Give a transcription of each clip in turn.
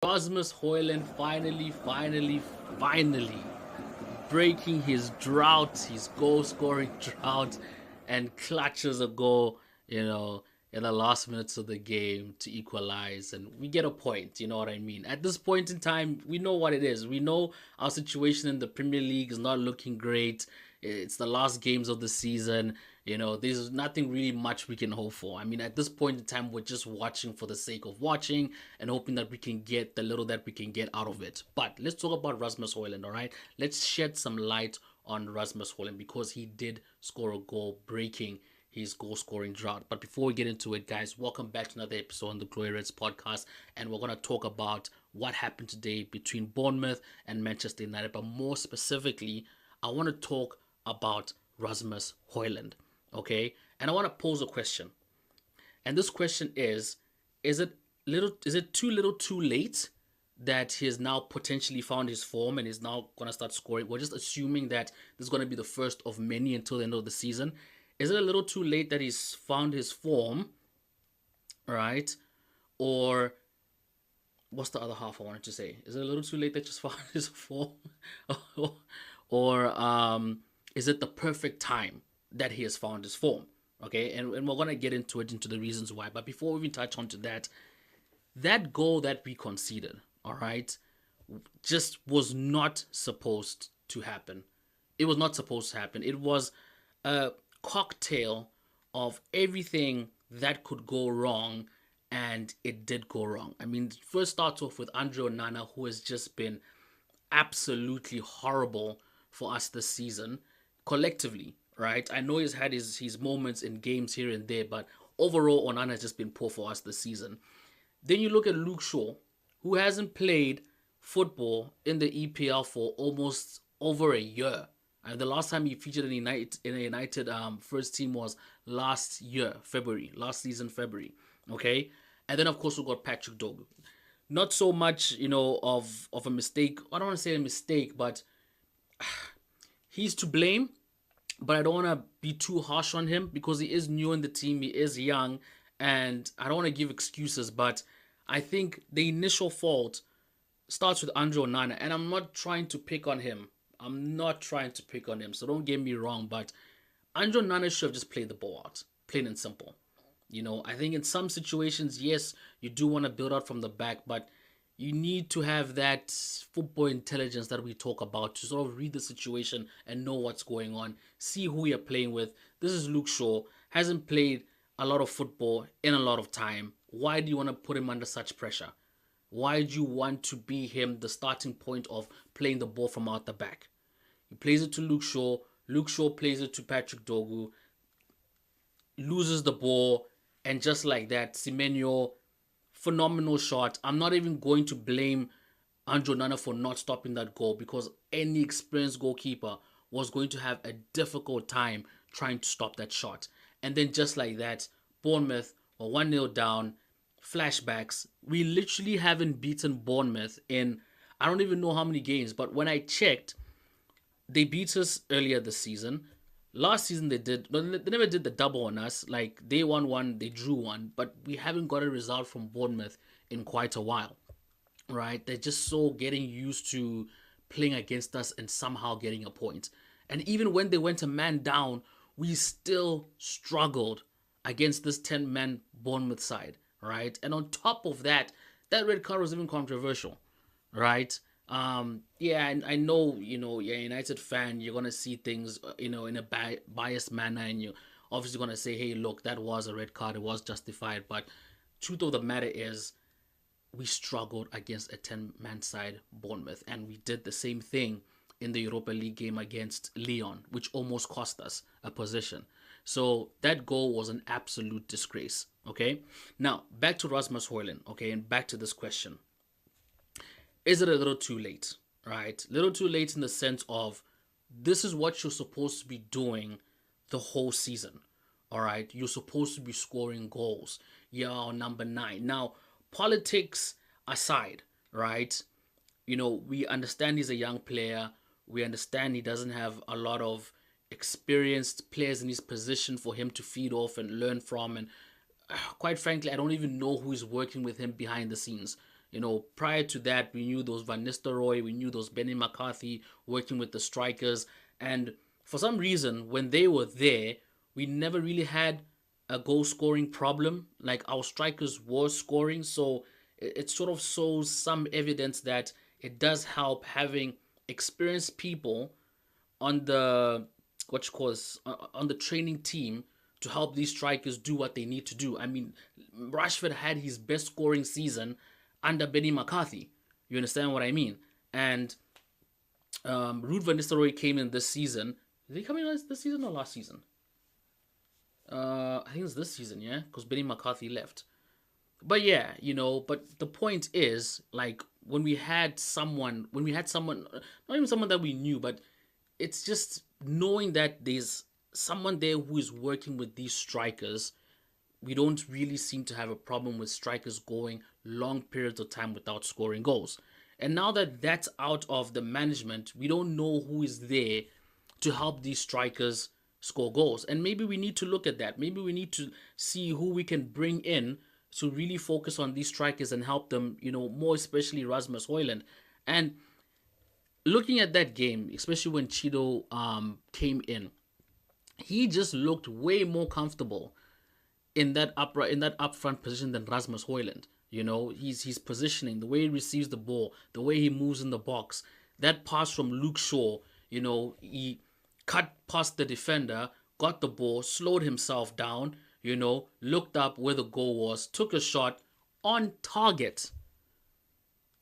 Rasmus Højlund finally breaking his drought, his goal scoring drought, and clutches a goal, in the last minutes of the game to equalize. And we get a point, you know what I mean? At this point in time, we know what it is. We know our situation in the Premier League is not looking great. It's the last games of the season. There's nothing really much we can hope for. I mean, at this point in time, we're just watching for the sake of watching and hoping that we can get the little that we can get out of it. But let's talk about Rasmus Højlund, all right? Let's shed some light on Rasmus Højlund because he did score a goal, breaking his goal scoring drought. But before we get into it, guys, welcome back to another episode on the Glory Reds podcast. And we're going to talk about what happened today between Bournemouth and Manchester United. But more specifically, I want to talk about Rasmus Højlund. Okay, and I want to pose a question, and this question is it too little too late that he has now potentially found his form and is now going to start scoring? We're just assuming that this is going to be the first of many until the end of the season. Is it a little too late that he's found his form, right? Or what's the other half I wanted to say? Is it a little too late that just found his form? Or is it the perfect time that he has found his form? Okay, and we're going to get into the reasons why. But before we even touch on to that goal that we conceded, all right, just was not supposed to happen. It was not supposed to happen. It was a cocktail of everything that could go wrong, and it did go wrong. I mean, first starts off with Andre Onana, who has just been absolutely horrible for us this season, collectively, right? I know he's had his moments in games here and there, but overall, Onana has just been poor for us this season. Then you look at Luke Shaw, who hasn't played football in the EPL for almost over a year. And the last time he featured in a United first team was last season, February. Okay? And then, of course, we got Patrick Dogu. Not so much, of a mistake. I don't want to say a mistake, but he's to blame. But I don't want to be too harsh on him because he is new in the team. He is young. And I don't want to give excuses. But I think the initial fault starts with Andre Onana. And I'm not trying to pick on him. So don't get me wrong. But Andre Onana should have just played the ball out. Plain and simple. I think in some situations, yes, you do want to build out from the back. But you need to have that football intelligence that we talk about to sort of read the situation and know what's going on. See who you're playing with. This is Luke Shaw. Hasn't played a lot of football in a lot of time. Why do you want to put him under such pressure? Why do you want to be him the starting point of playing the ball from out the back? He plays it to Luke Shaw. Luke Shaw plays it to Patrick Dogu. Loses the ball. And just like that, Semenyo, phenomenal shot. I'm not even going to blame Andre Onana for not stopping that goal because any experienced goalkeeper was going to have a difficult time trying to stop that shot. And then just like that, Bournemouth were 1-0 down, flashbacks. We literally haven't beaten Bournemouth in, I don't even know how many games, but when I checked, they beat us earlier this season. Last season they never did the double on us. Like they won one, they drew one, but we haven't got a result from Bournemouth in quite a while, right? They're just so getting used to playing against us and somehow getting a point. And even when they went a man down, we still struggled against this 10-man Bournemouth side, right? And on top of that, that red card was even controversial, right? And I know, you're a United fan, you're going to see things, in a biased manner, and you're obviously going to say, hey, look, that was a red card, it was justified, but truth of the matter is, we struggled against a 10-man side Bournemouth, and we did the same thing in the Europa League game against Lyon, which almost cost us a position. So that goal was an absolute disgrace, okay? Now, back to Rasmus Højlund, okay, and back to this question. Is it a little too late, right? Little too late in the sense of this is what you're supposed to be doing the whole season, all right? You're supposed to be scoring goals. You're on number 9. Now, politics aside, right? We understand he's a young player. We understand he doesn't have a lot of experienced players in his position for him to feed off and learn from. And quite frankly, I don't even know who is working with him behind the scenes. Prior to that, we knew those Van Nistelrooy, we knew those Benny McCarthy working with the strikers. And for some reason, when they were there, we never really had a goal scoring problem. Like our strikers were scoring. So it sort of shows some evidence that it does help having experienced people on the what you call this, on the training team to help these strikers do what they need to do. I mean, Rashford had his best scoring season under Benny McCarthy. You understand what I mean? And Ruud van Nistelrooy came in this season. Did he come in this season or last season? I think it's this season, yeah, because Benny McCarthy left. But yeah, but the point is, like, when we had someone, not even someone that we knew, but it's just knowing that there's someone there who is working with these strikers. We don't really seem to have a problem with strikers going long periods of time without scoring goals. And now that that's out of the management, we don't know who is there to help these strikers score goals. And maybe we need to look at that. Maybe we need to see who we can bring in to really focus on these strikers and help them, more especially Rasmus Højlund. And looking at that game, especially when Cheeto came in, he just looked way more comfortable in that upfront position than Rasmus Højlund. His positioning, the way he receives the ball, the way he moves in the box, that pass from Luke Shaw, he cut past the defender, got the ball, slowed himself down, looked up where the goal was, took a shot on target.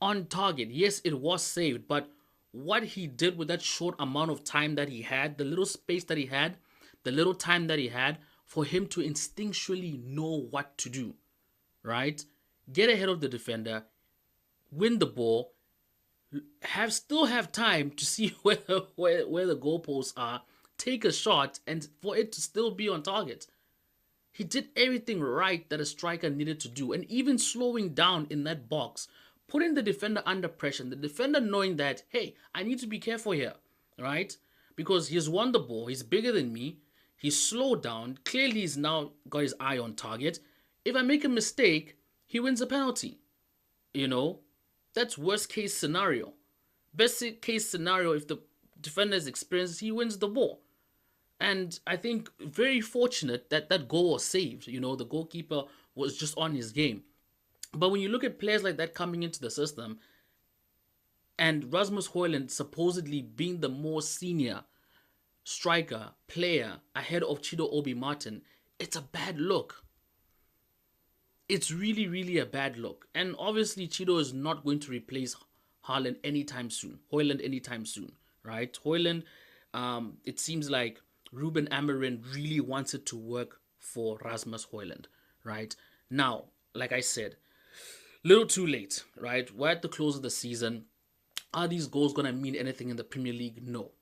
On target. Yes, it was saved, but what he did with that short amount of time that he had, the little space that he had, the little time that he had, for him to instinctually know what to do, right? Get ahead of the defender, win the ball, still have time to see where the goalposts are, take a shot, and for it to still be on target. He did everything right that a striker needed to do, and even slowing down in that box, putting the defender under pressure, the defender knowing that, hey, I need to be careful here, right? Because he's won the ball, he's bigger than me, he's slowed down, clearly he's now got his eye on target. If I make a mistake, he wins a penalty. That's worst case scenario. Best case scenario, if the defender is experienced, he wins the ball. And I think very fortunate that that goal was saved. The goalkeeper was just on his game. But when you look at players like that coming into the system, and Rasmus Højlund supposedly being the more senior striker, player ahead of Chido Obi Martin, it's a bad look. It's really, really a bad look. And obviously, Chido is not going to replace Højlund anytime soon, right? Højlund, it seems like Ruben Amorim really wanted to work for Rasmus Højlund, right? Now, like I said, little too late, right? We're at the close of the season. Are these goals going to mean anything in the Premier League? No.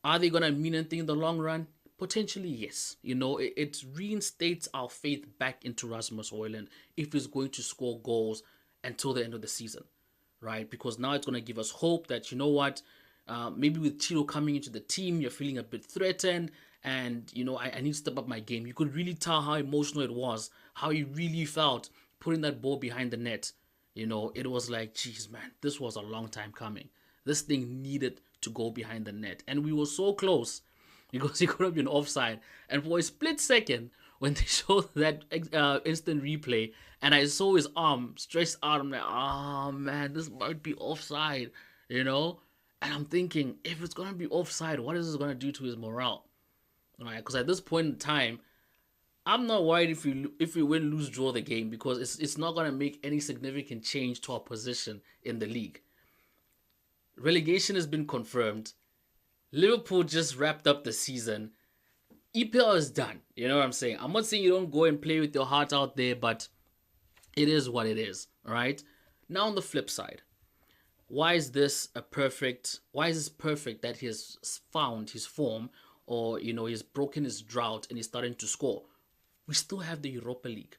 Are they going to mean anything in the long run? Potentially, yes. It reinstates our faith back into Rasmus Højlund if he's going to score goals until the end of the season, right? Because now it's going to give us hope that, maybe with Chilo coming into the team, you're feeling a bit threatened and, I need to step up my game. You could really tell how emotional it was, how he really felt putting that ball behind the net. It was like, geez, man, this was a long time coming. This thing needed to go behind the net. And we were so close because he could have been offside. And for a split second, when they showed that instant replay, and I saw his arm stretched out, I'm like, oh man, this might be offside, And I'm thinking, if it's going to be offside, what is this going to do to his morale? Right? Because at this point in time, I'm not worried if we win, lose, draw the game, because it's not going to make any significant change to our position in the league. Relegation has been confirmed. Liverpool just wrapped up the season. EPL is done. You know what I'm saying? I'm not saying you don't go and play with your heart out there, but it is what it is. All right? Now on the flip side, why is this perfect that he has found his form, or he's broken his drought and he's starting to score? We still have the Europa League.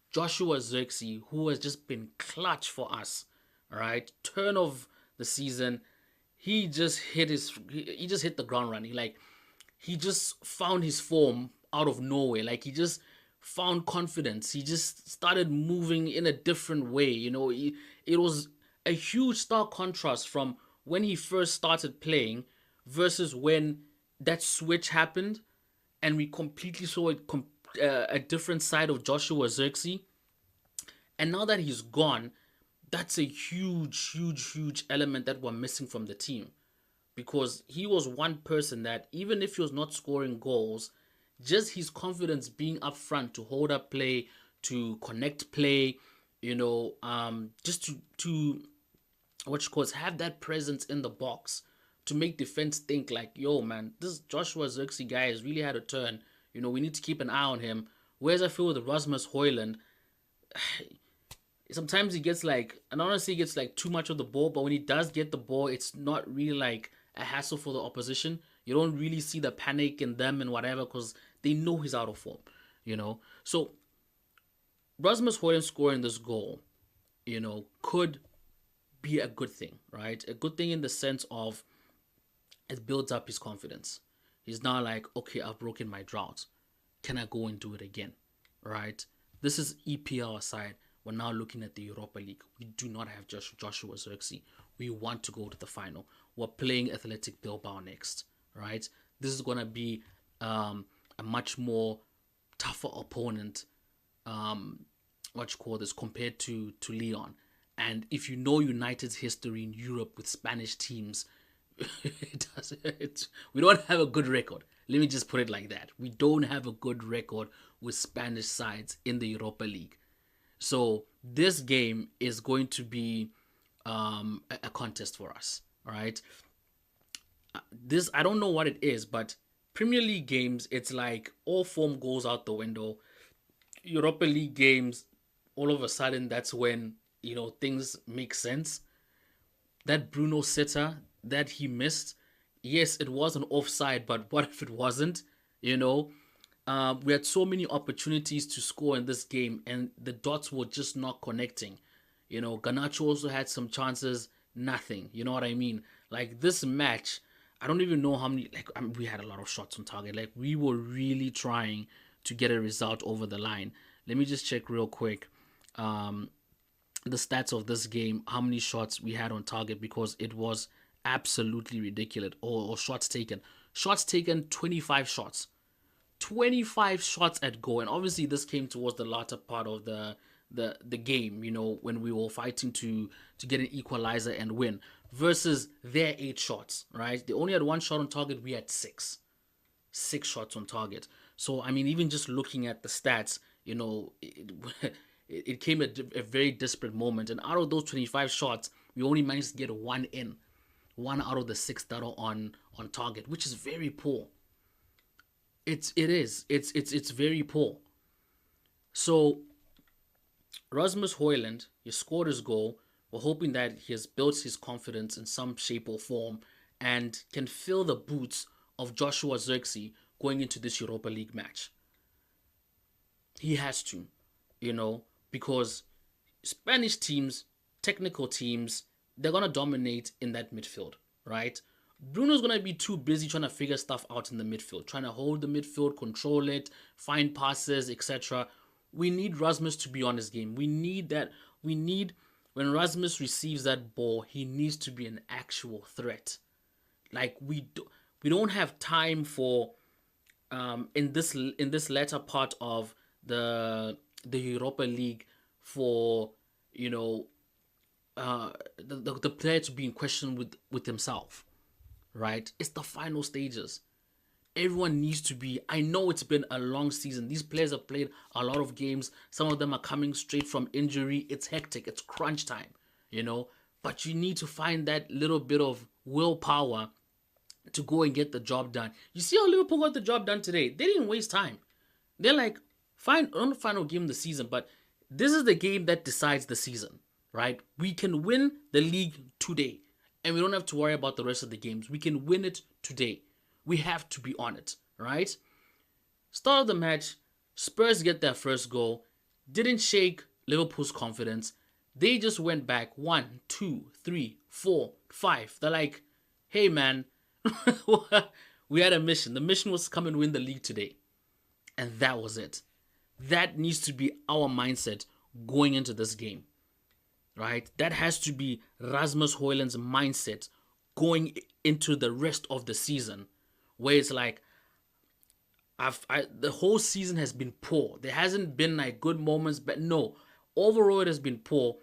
Joshua Zirkzee, who has just been clutch for us, all right? Turn of the season, he just hit the ground running. He just found his form out of nowhere. He just found confidence. He just started moving in a different way. It was a huge stark contrast from when he first started playing versus when that switch happened, and we completely saw a different side of Joshua Zirkzee. And now that he's gone, that's a huge, huge, huge element that we're missing from the team, because he was one person that, even if he was not scoring goals, just his confidence being up front to hold up play, to connect play, just to what you call it, have that presence in the box to make defense think like, yo, man, this Joshua Zirkzee guy has really had a turn. We need to keep an eye on him. Whereas I feel with Rasmus Højlund, sometimes he gets like, and honestly, he gets like too much of the ball, but when he does get the ball, it's not really like a hassle for the opposition. You don't really see the panic in them and whatever, because they know he's out of form. So Rasmus Højlund scoring this goal, could be a good thing, right? A good thing in the sense of it builds up his confidence. He's now like, okay, I've broken my drought. Can I go and do it again? Right? This is EPL aside. We're now looking at the Europa League. We do not have Joshua Zirkzee. We want to go to the final. We're playing Athletic Bilbao next, right? This is going to be a much more tougher opponent, compared to Lyon. And if you know United's history in Europe with Spanish teams, we don't have a good record. Let me just put it like that. We don't have a good record with Spanish sides in the Europa League. So this game is going to be a contest for us. All right. This, I don't know what it is, but Premier League games, it's like all form goes out the window. Europa League games, all of a sudden, that's when things make sense. That Bruno sitter that he missed, yes, it was an offside, but what if it wasn't? We had so many opportunities to score in this game, and the dots were just not connecting. Garnacho also had some chances, nothing. You know what I mean? Like, this match, I don't even know how many, we had a lot of shots on target. Like, we were really trying to get a result over the line. Let me just check real quick the stats of this game, how many shots we had on target, because it was absolutely ridiculous. Or shots taken. Shots taken, 25 shots. 25 shots at goal, and obviously this came towards the latter part of the game, when we were fighting to get an equalizer and win, versus their 8 shots, right? They only had 1 shot on target, we had 6 shots on target. So I mean, even just looking at the stats, it came at a very desperate moment, and out of those 25 shots, we only managed to get 1 in, 1 out of the 6 that are on target, which is very poor. It's very poor. So Rasmus Højlund, he scored his goal. We're hoping that he has built his confidence in some shape or form and can fill the boots of Joshua Zirkzee going into this Europa League match. He has to, because Spanish teams, technical teams, they're going to dominate in that midfield, right? Bruno's going to be too busy trying to figure stuff out in the midfield, trying to hold the midfield, control it, find passes, etc. We need Rasmus to be on his game. We need that. When Rasmus receives that ball, he needs to be an actual threat. Like, we don't have time for in this latter part of the Europa League for the player to be in question with himself. Right? It's the final stages. Everyone needs to be. I know it's been a long season. These players have played a lot of games. Some of them are coming straight from injury. It's hectic. It's crunch time, But you need to find that little bit of willpower to go and get the job done. You see how Liverpool got the job done today? They didn't waste time. They're like, fine, on the final game of the season, but this is the game that decides the season, right? We can win the league today. And we don't have to worry about the rest of the games. We can win it today. We have to be on it, right? Start of the match, Spurs get their first goal. Didn't shake Liverpool's confidence. They just went back 1, 2, 3, 4, 5. They're like, hey man, we had a mission. The mission was to come and win the league today. And that was it. That needs to be our mindset going into this game, right? That has to be Rasmus Højlund's mindset going into the rest of the season, where it's like, the whole season has been poor. There hasn't been like good moments, but no, overall it has been poor.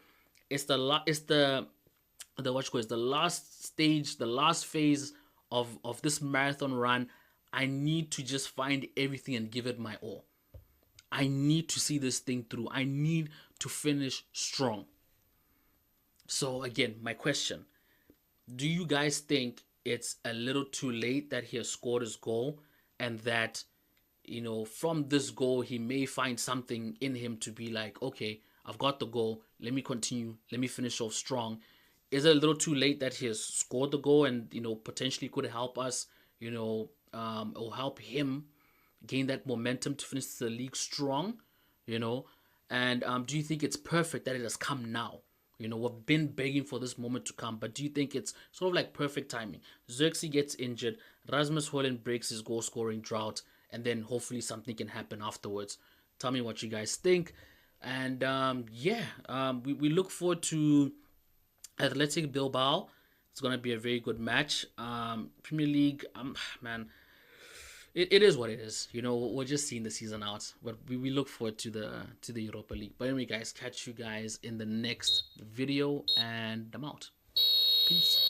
It's the what you call it, the last stage, the last phase of this marathon run. I need to just find everything and give it my all. I need to see this thing through. I need to finish strong. So again, my question: do you guys think it's a little too late that he has scored his goal, and that, from this goal he may find something in him to be like, okay, I've got the goal, let me continue, let me finish off strong? Is it a little too late that he has scored the goal and potentially could help us, or help him gain that momentum to finish the league strong, you know? And do you think it's perfect that it has come now? We've been begging for this moment to come, but do you think it's sort of like perfect timing? Xerxes gets injured, Rasmus Højlund breaks his goal scoring drought, and then hopefully something can happen afterwards. Tell me what you guys think. And we look forward to Athletic Bilbao. It's going to be a very good match. Premier League, man, it is what it is. We're just seeing the season out, but we look forward to the Europa League. But anyway, guys, catch you guys in the next video, and I'm out. Peace.